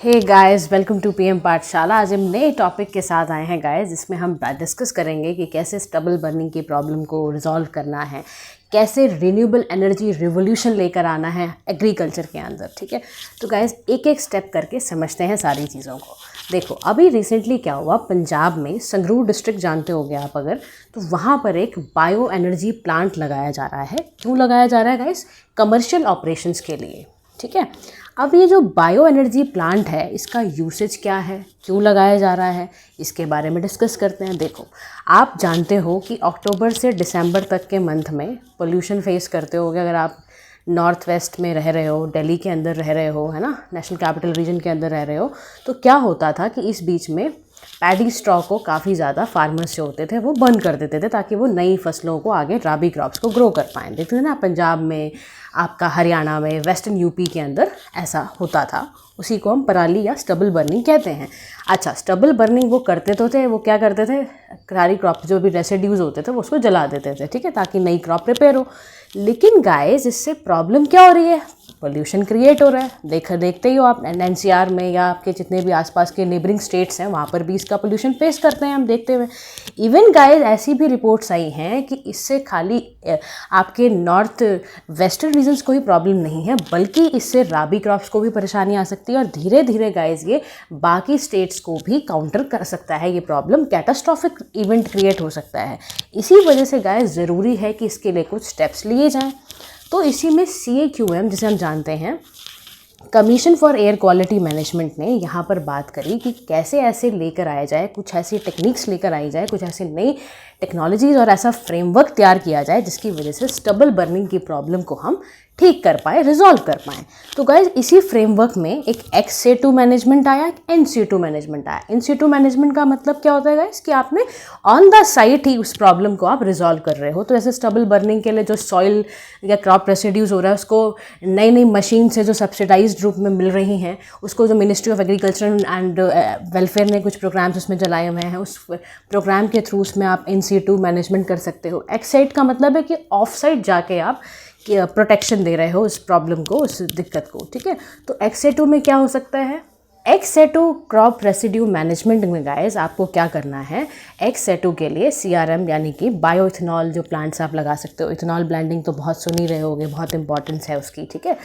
Hey guys, welcome to PM Pathshala. आज हम नए टॉपिक के साथ आए हैं गाइस, जिसमें हम डिस्कस करेंगे कि कैसे स्टबल बर्निंग की प्रॉब्लम को रिजॉल्व करना है, कैसे रिन्यूएबल एनर्जी रिवोल्यूशन लेकर आना है एग्रीकल्चर के अंदर। ठीक है, तो गाइस एक एक स्टेप करके समझते हैं सारी चीज़ों को। देखो, अभी रिसेंटली क्या हुआ, पंजाब में संगरूर डिस्ट्रिक्ट जानते होगे आप अगर, तो वहाँ पर एक बायो एनर्जी प्लांट लगाया जा रहा है। क्यों लगाया जा रहा है गाइस? कमर्शियल ऑपरेशंस के लिए। ठीक है, अब ये जो बायो एनर्जी प्लांट है, इसका यूसेज क्या है, क्यों लगाया जा रहा है, इसके बारे में डिस्कस करते हैं। देखो, आप जानते हो कि अक्टूबर से दिसंबर तक के मंथ में पोल्यूशन फेस करते होगे अगर आप नॉर्थ वेस्ट में रह रहे हो, दिल्ली के अंदर रह रहे हो, है ना, नेशनल कैपिटल रीजन के अंदर रह रहे हो। तो क्या होता था कि इस बीच में पैडी स्ट्रॉ को काफ़ी ज़्यादा फार्मर्स जो होते थे वो बंद कर देते थे, ताकि वो नई फसलों को आगे राबी क्रॉप्स को ग्रो कर पाएँ। देखते थे ना, पंजाब में, आपका हरियाणा में, वेस्टर्न यूपी के अंदर ऐसा होता था। उसी को हम पराली या स्टबल बर्निंग कहते हैं। अच्छा, स्टबल बर्निंग वो करते तो थे, वो क्या करते थे, सारी क्रॉप जो भी रेसिड्यूज़ होते थे वो उसको जला देते थे। ठीक है, ताकि नई क्रॉप प्रिपेयर हो। लेकिन गाइस, इससे प्रॉब्लम क्या हो रही है? पोल्यूशन क्रिएट हो रहा है। देखते ही हो आप, एनसीआर में या आपके जितने भी आसपास के नेबरिंग स्टेट्स हैं वहाँ पर भी इसका पोल्यूशन फेस करते हैं हम देखते हुए। इवन गाइस, ऐसी भी रिपोर्ट्स आई हैं कि इससे खाली आपके नॉर्थ वेस्टर्न रीजन्स को ही प्रॉब्लम नहीं है, बल्कि इससे राबी क्रॉप्स को भी परेशानी आ सकती है, और धीरे धीरे गाइस ये बाकी स्टेट्स को भी काउंटर कर सकता है। ये प्रॉब्लम कैटास्ट्रॉफिक इवेंट क्रिएट हो सकता है। इसी वजह से गाइस ज़रूरी है कि इसके लिए कुछ स्टेप्स लिए जाएँ। तो इसी में CAQM, जिसे हम जानते हैं, commission for air quality management, ने यहाँ पर बात करी कि कैसे ऐसे लेकर आया जाए, कुछ ऐसी टेक्निक्स लेकर आई जाए, कुछ ऐसी नई टेक्नोलॉजीज़ और ऐसा फ्रेमवर्क तैयार किया जाए जिसकी वजह से स्टबल बर्निंग की प्रॉब्लम को हम ठीक कर पाए, रिजॉल्व कर पाएँ। तो गाइज, इसी फ्रेमवर्क में एक XA2 मैनेजमेंट आया, एक NC2 मैनेजमेंट आया। NC2 मैनेजमेंट का मतलब क्या होता है गाइज, कि आपने ऑन द साइट ही उस प्रॉब्लम को आप रिजॉल्व कर रहे हो। तो ऐसे स्टबल बर्निंग के लिए जो सॉइल या क्रॉप रेसिड्यूज़ हो रहा है, उसको नई नई मशीन से जो सब्सिडाइज्ड रूप में मिल रही हैं, उसको जो ministry of agriculture and welfare ने कुछ प्रोग्राम्स उसमें चलाए हुए हैं, उस प्रोग्राम के थ्रू उसमें आप NC2 मैनेजमेंट कर सकते हो। एक्साइट का मतलब है कि ऑफ साइट जाके आप प्रोटेक्शन दे रहे हो उस प्रॉब्लम को, उस दिक्कत को। ठीक है, तो XA2 में क्या हो सकता है? XA2 क्रॉप रेसिड्यू मैनेजमेंट में गाइस आपको क्या करना है, XA2 के लिए CRM यानी कि बायो इथेनॉल जो प्लांट्स आप लगा सकते हो। इथेनॉल ब्लेंडिंग तो बहुत सुन ही रहे होगे, बहुत इंपॉर्टेंस है उसकी। ठीक है,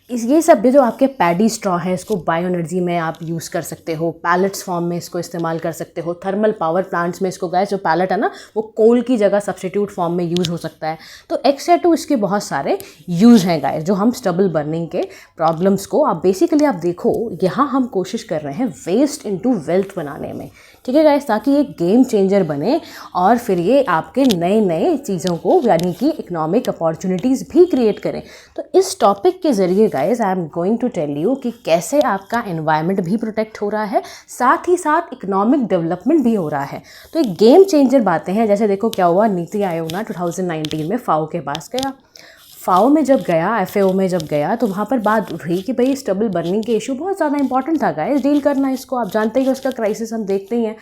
ये सब जो आपके पैडी स्ट्रॉ है, इसको बायो एनर्जी में आप यूज़ कर सकते हो, पैलेट्स फॉर्म में इसको इस्तेमाल कर सकते हो, थर्मल पावर प्लांट्स में इसको गाइस जो पैलेट है ना, वो कोल की जगह सब्स्टिट्यूट फॉर्म में यूज़ हो सकता है। तो XA2 इसके बहुत सारे यूज़ हैं गाइस, जो हम स्टबल बर्निंग के प्रॉब्लम्स को, आप बेसिकली आप देखो, यहाँ हम कोशिश कर रहे हैं वेस्ट इनटू वेल्थ बनाने में। ठीक है गाइस, ताकि ये गेम चेंजर बने और फिर ये आपके नए नए चीज़ों को, यानी कि इकोनॉमिक अपॉर्चुनिटीज़ भी क्रिएट करें। तो इस टॉपिक के ज़रिए guys I am going to tell you कि कैसे आपका एनवायरनमेंट भी प्रोटेक्ट हो रहा है, साथ ही साथ इकोनॉमिक डेवलपमेंट भी हो रहा है। तो एक गेम चेंजर बातें हैं। जैसे देखो क्या हुआ, नीति आयोग ना 2019 में FAO के पास गया। FAO में जब गया, FAO में जब गया, तो वहाँ पर बात हुई कि भाई स्टबल बर्निंग के इशू बहुत ज़्यादा इंपॉर्टेंट था गाइस, डील करना इसको। आप जानते ही उसका क्राइसिस हम देखते ही हैं।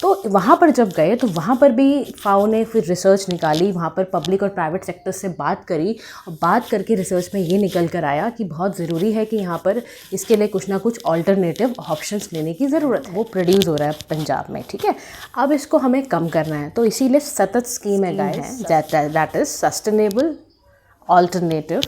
तो वहाँ पर जब गए तो वहाँ पर भी FAO ने फिर रिसर्च निकाली, वहाँ पर पब्लिक और प्राइवेट सेक्टर से बात करी, और बात करके रिसर्च में ये निकल कर आया कि बहुत ज़रूरी है कि यहाँ पर इसके लिए कुछ ना कुछ ऑल्टरनेटिव ऑप्शंस लेने की ज़रूरत है। वो प्रोड्यूस हो रहा है पंजाब में। ठीक है, अब इसको हमें कम करना है, तो इसीलिए सतत स्कीम है guys, that is sustainable alternative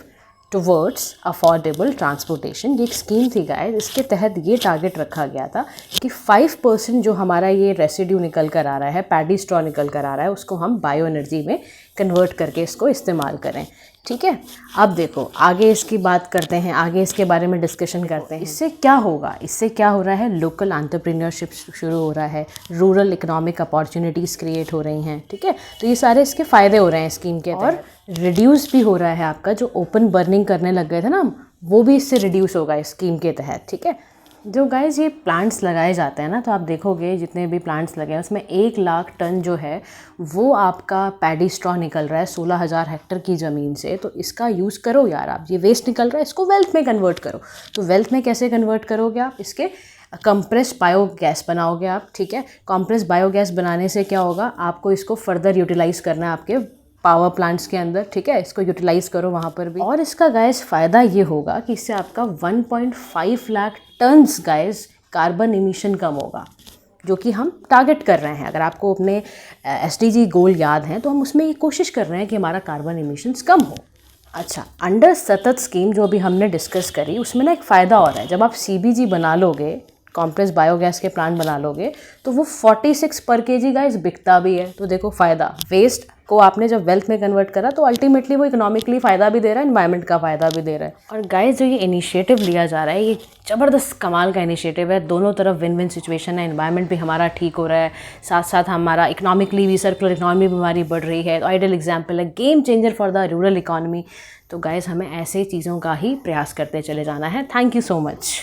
towards affordable transportation. ये एक स्कीम थी गाइस, इसके तहत ये टारगेट रखा गया था कि 5% जो हमारा ये रेसिड्यू निकल कर आ रहा है, पैडी स्ट्रॉ निकल कर आ रहा है, उसको हम बायो एनर्जी में कन्वर्ट करके इसको इस्तेमाल करें। ठीक है, अब देखो आगे इसकी बात करते हैं, आगे इसके बारे में डिस्कशन करते हैं। इससे क्या होगा, इससे क्या हो रहा है, लोकल एंटरप्रेन्योरशिप शुरू हो रहा है, रूरल इकोनॉमिक अपॉर्चुनिटीज़ क्रिएट हो रही हैं। ठीक है, तो ये सारे इसके फ़ायदे हो रहे हैं स्कीम के, और रिड्यूस भी हो रहा है आपका जो ओपन बर्निंग करने लग गए थे ना, वो भी इससे रिड्यूस होगा इस स्कीम के तहत। ठीक है, जो गाइस ये प्लांट्स लगाए जाते हैं ना, तो आप देखोगे जितने भी प्लांट्स लगे हैं उसमें 1 लाख टन जो है वो आपका पैडी स्ट्रॉ निकल रहा है 16,000 हेक्टर की ज़मीन से। तो इसका यूज़ करो यार आप, ये वेस्ट निकल रहा है, इसको वेल्थ में कन्वर्ट करो। तो वेल्थ में कैसे कन्वर्ट करोगे आप? इसके कंप्रेस बायोगैस बनाओगे आप। ठीक है, कंप्रेस बायोगैस बनाने से क्या होगा, आपको इसको फर्दर यूटिलाइज़ करना है आपके पावर प्लांट्स के अंदर। ठीक है, इसको यूटिलाइज़ करो वहाँ पर भी। और इसका गाइस फ़ायदा ये होगा कि इससे आपका 1.5 lakh tons guys carbon emission कम होगा, जो कि हम टारगेट कर रहे हैं। अगर आपको अपने SDG गोल याद हैं तो हम उसमें ये कोशिश कर रहे हैं कि हमारा कार्बन इमिशंस कम हो। अच्छा, अंडर सतत स्कीम जो अभी हमने डिस्कस करी, उसमें ना एक फ़ायदा और है। जब आप CBG बना लोगे, कॉम्प्रेस बायोगैस के प्लांट बना लोगे, तो वो 46 पर kg गाइस बिकता भी है। तो देखो फ़ायदा, वेस्ट को आपने जब वेल्थ में कन्वर्ट करा तो अल्टीमेटली वो इकोनॉमिकली फ़ायदा भी दे रहा है, एनवायरनमेंट का फ़ायदा भी दे रहा है। और गाइस जो ये इनिशिएटिव लिया जा रहा है, ये ज़बरदस्त कमाल का इनिशिएटिव है। दोनों तरफ विन विन सिचुएशन है, एनवायरनमेंट भी हमारा ठीक हो रहा है, साथ साथ हमारा इकोनॉमिकली भी, सर्कुलर इकोनॉमी भी हमारी बढ़ रही है। तो आइडियल एग्जाम्पल है, game changer for the rural economy. तो गाइस हमें ऐसे चीज़ों का ही प्रयास करते चले जाना है। Thank you so much.